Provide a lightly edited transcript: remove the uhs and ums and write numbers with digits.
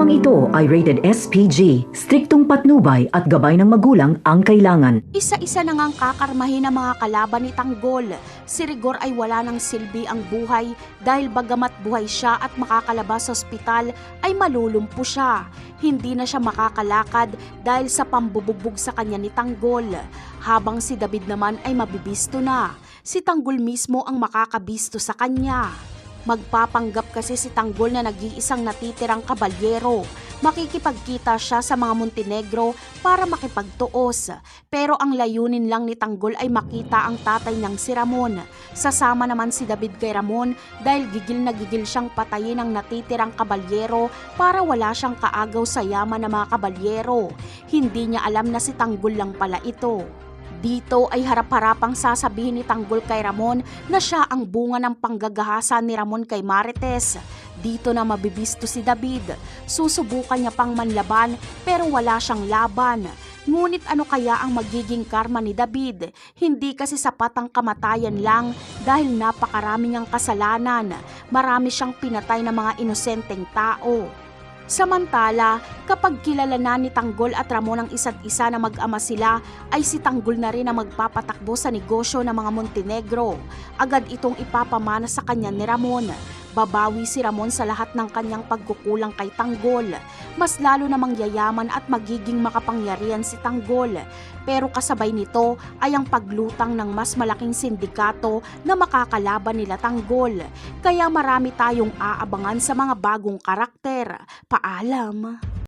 Programang ito ay rated SPG, striktong patnubay at gabay ng magulang ang kailangan. Isa-isa na ngang kakarmahin ang mga kalaban ni Tanggol. Si Rigor ay wala ng silbi ang buhay dahil bagamat buhay siya at makakalabas sa ospital ay malulumpo siya. Hindi na siya makakalakad dahil sa pambubugbog sa kanya ni Tanggol. Habang si David naman ay mabibisto na. Si Tanggol mismo ang makakabisto sa kanya. Magpapanggap kasi si Tanggol na nag-iisang natitirang kabalyero. Makikipagkita siya sa mga Montenegro para makipagtuos. Pero ang layunin lang ni Tanggol ay makita ang tatay niyang si Ramon. Sasama naman si David kay Ramon dahil gigil na gigil siyang patayin ang natitirang kabalyero para wala siyang kaagaw sa yaman ng mga kabalyero. Hindi niya alam na si Tanggol lang pala ito. Dito ay harap-harapang sasabihin ni Tanggol kay Ramon na siya ang bunga ng panggagahasa ni Ramon kay Marites. Dito na mabibisto si David. Susubukan niya pang manlaban pero wala siyang laban. Ngunit ano kaya ang magiging karma ni David? Hindi kasi sapat ang kamatayan lang dahil napakarami niyang kasalanan. Marami siyang pinatay na mga inosenteng tao. Samantala, kapag kilala na ni Tanggol at Ramon ang isa't isa na mag-ama sila, ay si Tanggol na rin ang magpapatakbo sa negosyo ng mga Montenegro. Agad itong ipapamana sa kanya ni Ramon. Babawi si Ramon sa lahat ng kanyang pagkukulang kay Tanggol. Mas lalo namang yayaman at magiging makapangyarihan si Tanggol. Pero kasabay nito ay ang paglutang ng mas malaking sindikato na makakalaban nila Tanggol. Kaya marami tayong aabangan sa mga bagong karakter. Paalam!